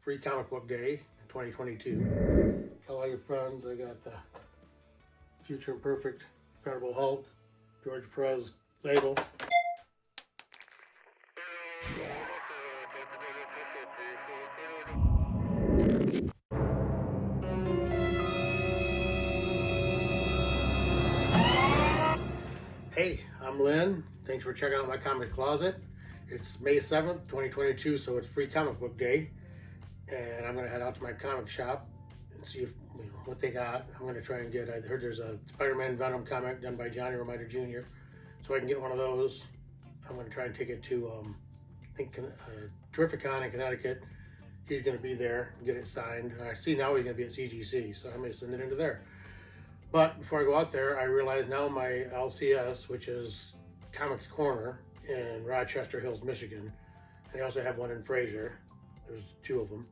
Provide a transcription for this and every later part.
free comic book day in 2022. Tell all your friends I got the Future Imperfect Incredible Hulk, George Perez label. Hey, I'm Lynn. Thanks for checking out my comic closet. It's May 7th, 2022, so it's free comic book day. And I'm going to head out to my comic shop and see if, what they got. I'm going to try and get, I heard there's a Spider-Man Venom comic done by Johnny Romita Jr., so I can get one of those. I'm going to try and take it to, I think, Terrific Con in Connecticut. He's going to be there and get it signed. I see now he's going to be at CGC, so I may send it into there. But before I go out there, I realize now my LCS, which is Comics Corner in Rochester Hills, Michigan. They also have one in Fraser. There's two of them.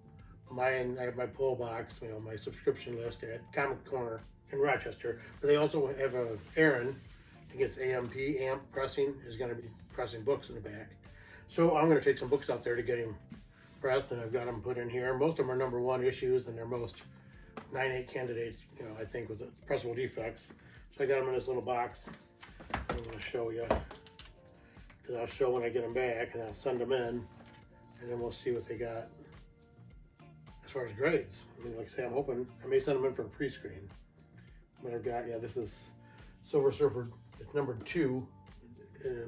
I have my pull box, my subscription list at Comic Corner in Rochester. But they also have Aaron, I think it's AMP Pressing, is going to be pressing books in the back. So I'm going to take some books out there to get him pressed, and I've got them put in here. Most of them are #1 issues, and they're most 9/8 candidates, I think, with the pressable defects. So I got them in this little box. I'm going to show you, because I'll show when I get them back, and I'll send them in, and then we'll see what they got as far as grades. Like I say, I'm hoping I may send them in for a pre-screen. But I've got, this is Silver Surfer. It's #2 in a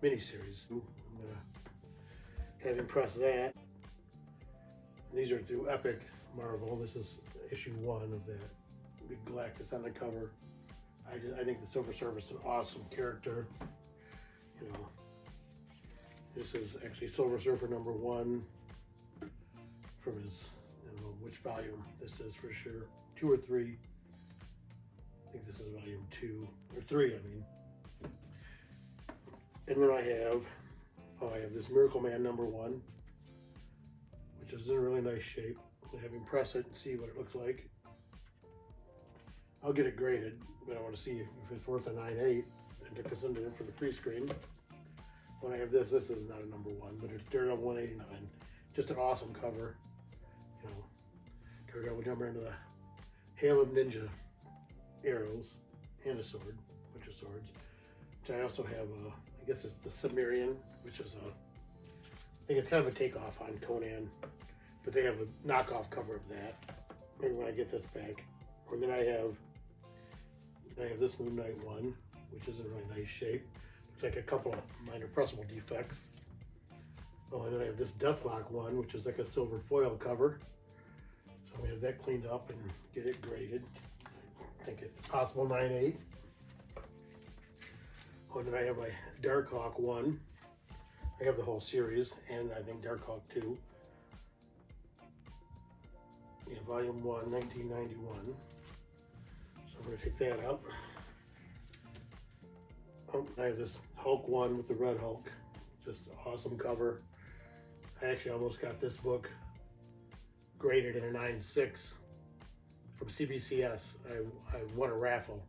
mini-series. I'm going to have him press that. And these are through Epic Marvel. This is issue 1 of that big Galactus on the cover. I think the Silver Surfer is an awesome character. This is actually Silver Surfer #1 from his, I don't know which volume this is for sure. 2 or 3. I think this is volume 2 or 3. And then I have this Miracle Man #1, which is in a really nice shape. I'll have him press it and see what it looks like. I'll get it graded, but I want to see if it's worth a 9/8 and to send it in for the pre-screen. When I have this is not a #1, but it's Daredevil 189. Just an awesome cover. Daredevil jumping into the hail of ninja arrows and a sword, bunch of swords. Which I also have, I guess it's the Cimmerian, which is I think it's kind of a takeoff on Conan, but they have a knockoff cover of that. Maybe when I get this back. And then I have this Moon Knight one, which is in really nice shape. Looks like a couple of minor pressable defects. Oh, and then I have this Deathlock one, which is like a silver foil cover. So I'm gonna have that cleaned up and get it graded. I think it's possible 9/8. Oh, and then I have my Darkhawk one. I have the whole series, and I think Darkhawk 2. Volume 1, 1991. So I'm going to take that out. Oh, I have this Hulk one with the Red Hulk. Just awesome cover. I actually almost got this book graded in a 9/6 from CBCS. I won a raffle.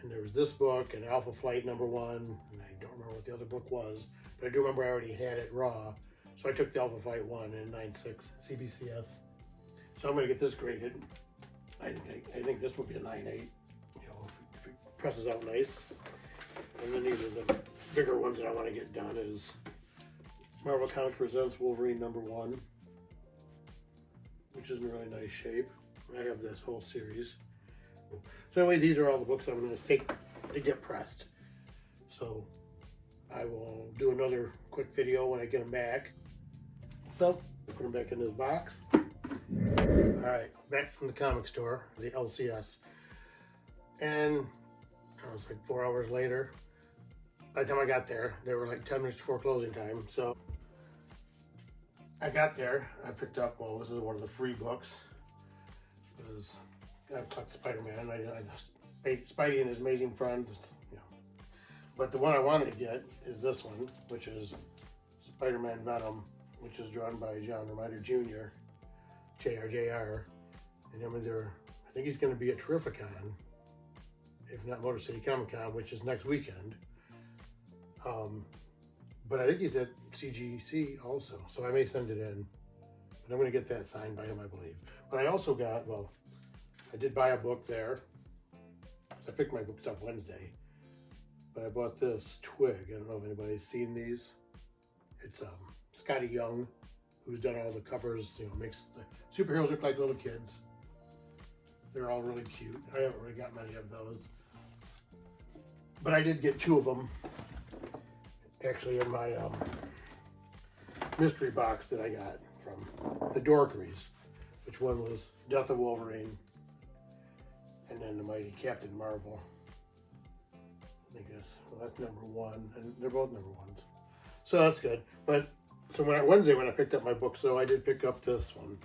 And there was this book and Alpha Flight #1, and I don't remember what the other book was, but I do remember I already had it raw. So I took the Alpha Flight 1 in 9/6 CBCS. So I'm going to get this graded. I think this would be a 9/8, if it presses out nice. And then these are the bigger ones that I want to get done is Marvel Comics Presents Wolverine #1, which is in really nice shape. I have this whole series. So anyway, these are all the books I'm going to take to get pressed. So I will do another quick video when I get them back. So put them back in this box. All right, back from the comic store, the LCS. And it was like 4 hours later. By the time I got there, they were like 10 minutes before closing time. So I got there, I picked up, this is one of the free books. I collected Spider-Man. Spidey and His Amazing Friends, But the one I wanted to get is this one, which is Spider-Man Venom, which is drawn by John Romita Jr., JR. And I think he's going to be at Terrific Con, if not Motor City Comic Con, which is next weekend. But I think he's at CGC also, so I may send it in. But I'm going to get that signed by him, I believe. But I also got, well, I did buy a book there. I picked my books up Wednesday. But I bought this Twig. I don't know if anybody's seen these. It's Scotty Young, who's done all the covers, you know, makes the superheroes look like little kids. They're all really cute. I haven't really got many of those. But I did get 2 of them, actually, in my mystery box that I got from the Dorkeries, which one was Death of Wolverine, and then the Mighty Captain Marvel. I think that's number 1, and they're both number 1s. So that's good. But so Wednesday when I picked up my books, though, I did pick up this one,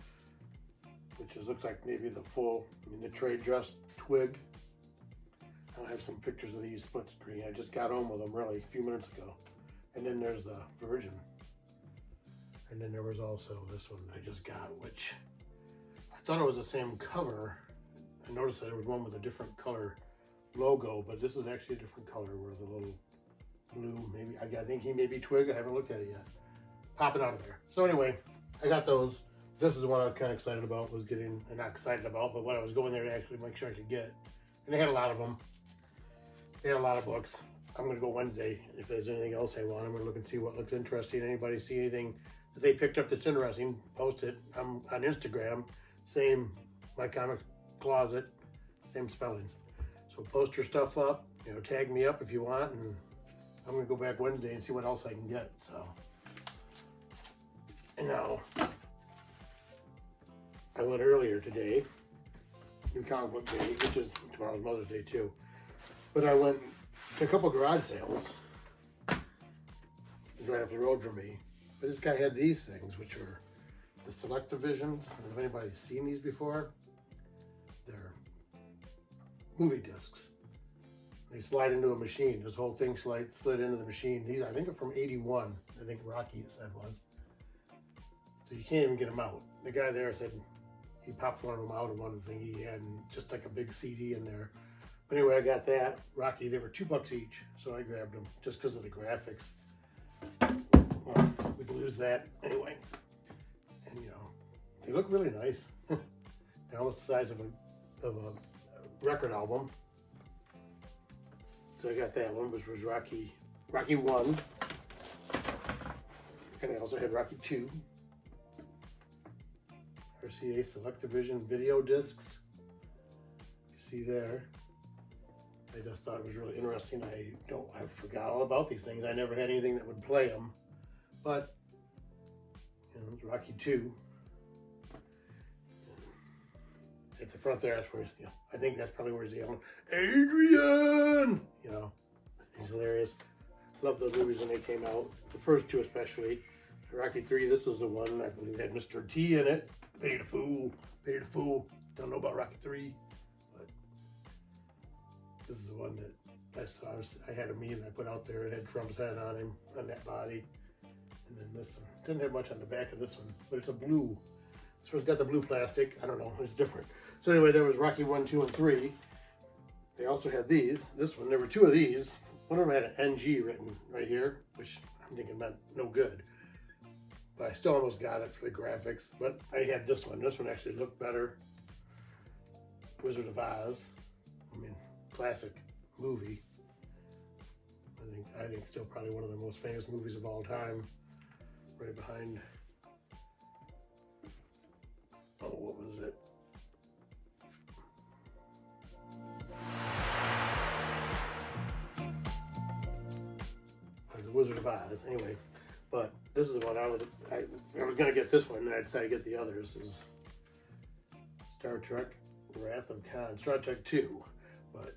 which looks like maybe the full, the trade dress Twig. I'll have some pictures of these split screen. I just got home with them really a few minutes ago. And then there's the Virgin. And then there was also this one that I just got, which I thought it was the same cover. I noticed that there was one with a different color logo, but this is actually a different color where the little blue, maybe, I think he may be Twig. I haven't looked at it yet. Popping out of there. So anyway, I got those. This is the one I was kind of excited about, was getting, not excited about, but what I was going there to actually make sure I could get. And they had a lot of them. They had a lot of books. I'm going to go Wednesday. If there's anything else I want, I'm going to look and see what looks interesting. Anybody see anything that they picked up that's interesting, post it. I'm on Instagram. Same, My Comic Closet, same spelling. So post your stuff up, you know, tag me up if you want, and I'm going to go back Wednesday and see what else I can get. So, and now, I went earlier today, New Comic Book Day, which is tomorrow's Mother's Day too. But I went to a couple garage sales. It's right up the road from me. But this guy had these things, which were the SelectaVision. I don't know if anybody's seen these before. They're movie discs. They slide into a machine. This whole thing slid into the machine. These, I think, are from '81. I think Rocky said was. So you can't even get them out. The guy there said he popped one of them out of one thing he had, and just like a big CD in there. But anyway, I got that. Rocky, they were $2 each, so I grabbed them just because of the graphics. Well, we could lose that anyway. And you know, they look really nice. They're almost the size of a record album. So I got that one, which was Rocky 1. And I also had Rocky 2. RCA SelectaVision video discs. You see there. I just thought it was really interesting. I forgot all about these things. I never had anything that would play them. But, you know, it's Rocky 2. At the front there, that's where he's, you know, I think that's probably where he's yelling, Adrian! You know, he's hilarious. Love those movies when they came out. The first 2 especially. Rocky 3, this was the one, I believe, had Mr. T in it. Pay the fool, pay the fool. Don't know about Rocky 3, but this is the one that I saw. I had a meme I put out there. It had Trump's head on him, on that body. And then this one. Didn't have much on the back of this one, but it's a blue. This one's got the blue plastic. I don't know, it's different. So anyway, there was Rocky 1, 2, and 3. They also had these. This one, there were 2 of these. One of them had an NG written right here, which I'm thinking meant no good. But I still almost got it for the graphics. But I had this one. This one actually looked better. Wizard of Oz. I mean, classic movie. I think still probably one of the most famous movies of all time. Right behind. Oh, what was it? The Wizard of Oz. Anyway. But this is what I was going to get this one, and I decided to get the others. This is Star Trek Wrath of Khan, Star Trek 2. But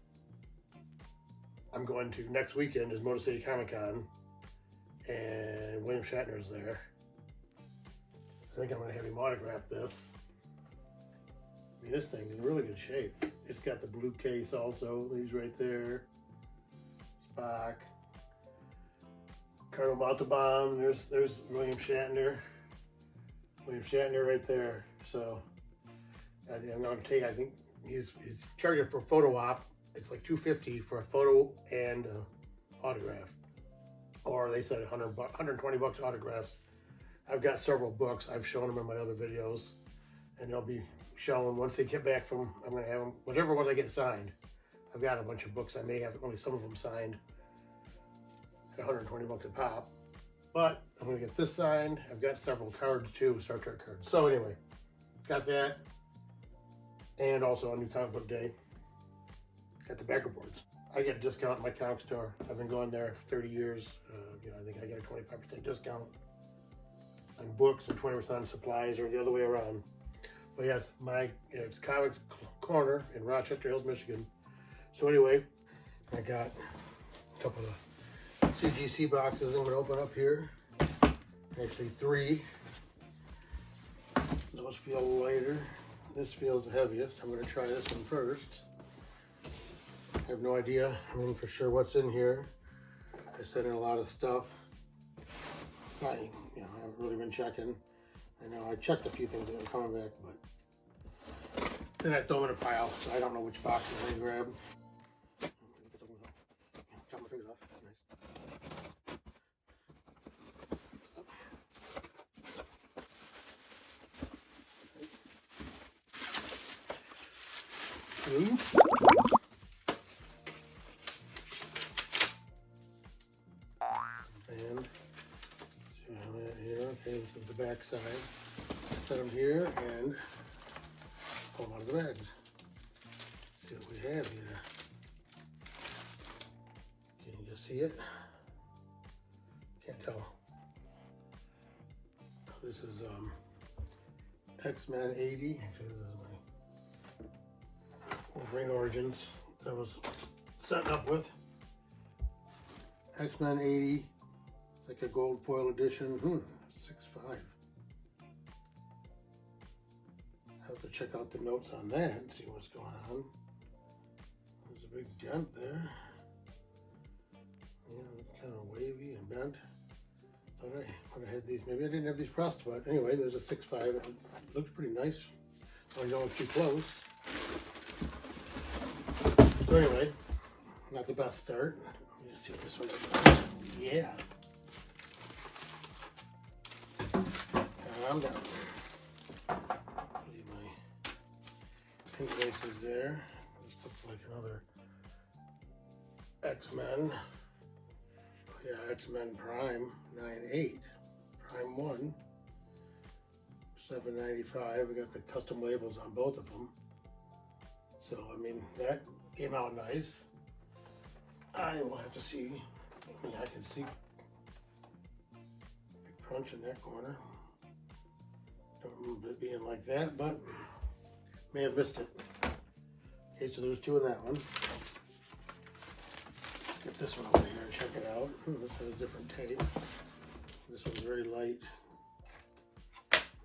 I'm going to, next weekend is Motor City Comic Con, and William Shatner's there. I think I'm going to have him autograph this. I mean, this thing is in really good shape. It's got the blue case also. He's right there. Spock. Colonel Montalban, there's William Shatner. William Shatner right there. So I'm going to take, I think he's charging for photo op. It's like $250 for a photo and autograph. Or they said $120 autographs. I've got several books. I've shown them in my other videos, and they'll be shown once they get back from, I'm going to have them, whatever one I get signed. I've got a bunch of books. I may have only some of them signed at 120 bucks a pop, but I'm going to get this signed. I've got several cards too, Star Trek cards. So anyway, got that, and also on New Comic Book Day, got the backer boards. I get a discount at my comic store. I've been going there for 30 years. I think I get a 25% discount on books and 20% on supplies, or the other way around. But yes, it's Comics Corner in Rochester Hills, Michigan. So anyway, I got a couple of CGC boxes I'm going to open up here. Actually 3. Those feel lighter. This feels the heaviest. I'm going to try this one first. I have no idea, for sure what's in here. I sent in a lot of stuff. I haven't really been checking. I know I checked a few things that were coming back, but then I throw them in a pile, so I don't know which box I'm going to grab. Chop my fingers off. Nice. And see what I have here. Okay, this is the back side. Set them here and pull them out of the bags. See what we have here. Can you see it? Can't tell. This is X-Men 80. Actually, this is my Wolverine Origins that I was setting up with. X-Men 80. It's like a gold foil edition. 6.5. I have to check out the notes on that and see what's going on. There's a big dent there. Yeah, kind of wavy and bent. Thought I would have had these. Maybe I didn't have these pressed, but anyway, there's a 6.5. It looks pretty nice. So I don't look too close. So anyway, not the best start. Let me just see what this one is. Yeah. Calm down. Leave my pink laces there. This looks like another X-Men. Yeah, X-Men Prime 9.8. Prime 1. $7.95. We got the custom labels on both of them. So, that came out nice. I will have to see. I can see the crunch in that corner. Don't remember it being like that, but may have missed it. Okay, so there's 2 in that one. Let's get this one over here and check it out. This has different tape. This one's very light.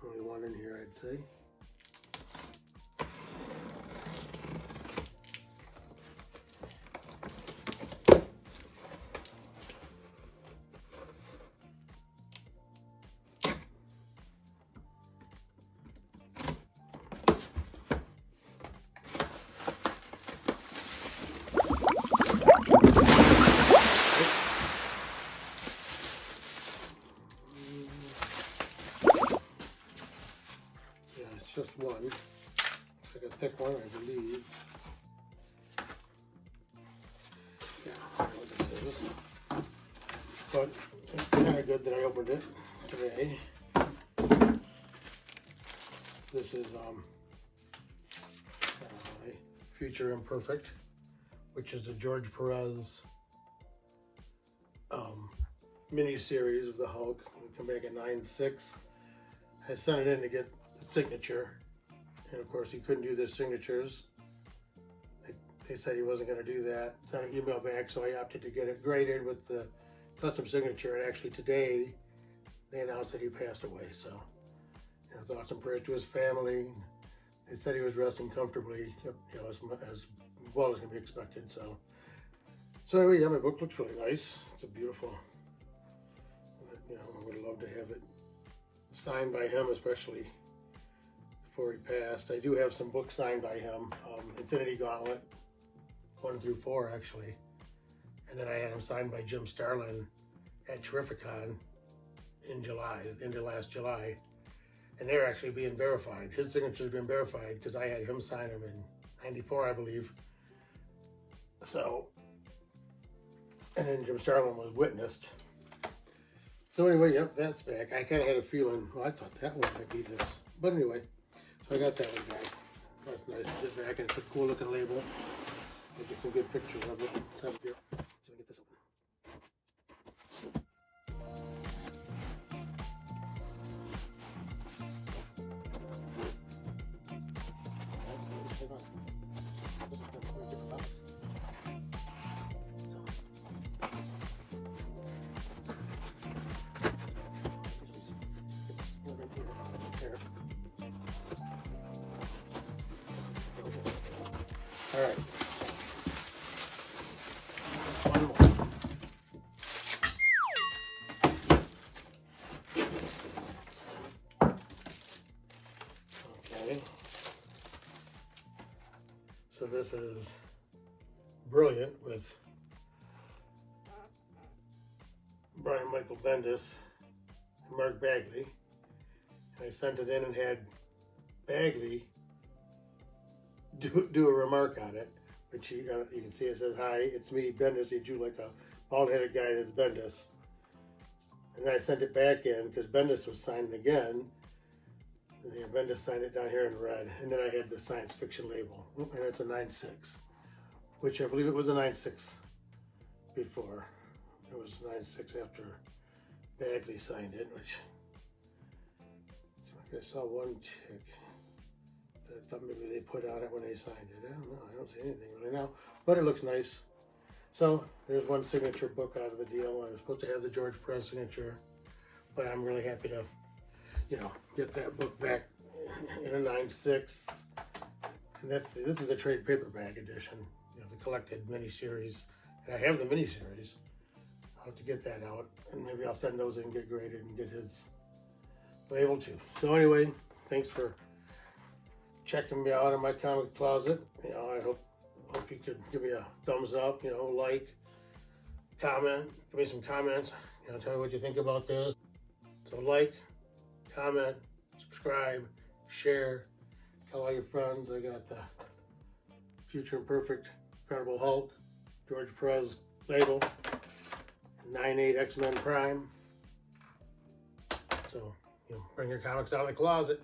Only 1 in here, I'd say. Just 1. It's like a thick one, I believe. Yeah, I don't know what this is. But it's kind of good that I opened it today. This is Future Imperfect, which is a George Perez mini-series of the Hulk. We come back at 9.6. I sent it in to get signature, and of course he couldn't do their signatures. They said he wasn't going to do that. Sent an email back, so I opted to get it graded with the custom signature. And actually today they announced that he passed away. So thoughts and prayers to his family. They said he was resting comfortably, as well as can be expected. So anyway, yeah, my book looks really nice. It's a beautiful. I would love to have it signed by him, especially before he passed. I do have some books signed by him, Infinity Gauntlet 1 through 4 actually, and then I had him signed by Jim Starlin at Terrificon in July, into last July, and they're actually being verified. His signature's been verified because I had him sign them in '94, I believe. So, and then Jim Starlin was witnessed. So anyway, yep, that's back. I kind of had a feeling, well, I thought that one might be this. But anyway, so I got that one back. That's nice. It's back, and it's a cool looking label. I'll get some good pictures of it. So let me get this open. All right. One more. Okay. So this is Brilliant with Brian Michael Bendis and Mark Bagley. And I sent it in and had Bagley do a remark on it, which you can see it says, "Hi, it's me, Bendis." He drew like a bald-headed guy that's Bendis. And then I sent it back in because Bendis was signing again. And then Bendis signed it down here in red. And then I had the science fiction label. And it's a 9.6, which I believe it was a 9.6 before. It was 9.6 after Bagley signed it, which I saw one chick that I thought maybe they put on it when they signed it. I don't know. I don't see anything really now, but it looks nice. So there's one signature book out of the deal. I was supposed to have the George Perez signature, but I'm really happy to, get that book back in a 9.6. And this is a trade paperback edition, the collected miniseries. And I have the miniseries. I'll have to get that out, and maybe I'll send those in and get graded and get his label too. So anyway, thanks for checking me out in my comic closet. I hope you could give me a thumbs up, like, comment, give me some comments, tell me what you think about this. So like, comment, subscribe, share, tell all your friends. I got the Future Imperfect Incredible Hulk, George Perez label, 9.8 X-Men Prime. So, bring your comics out of the closet.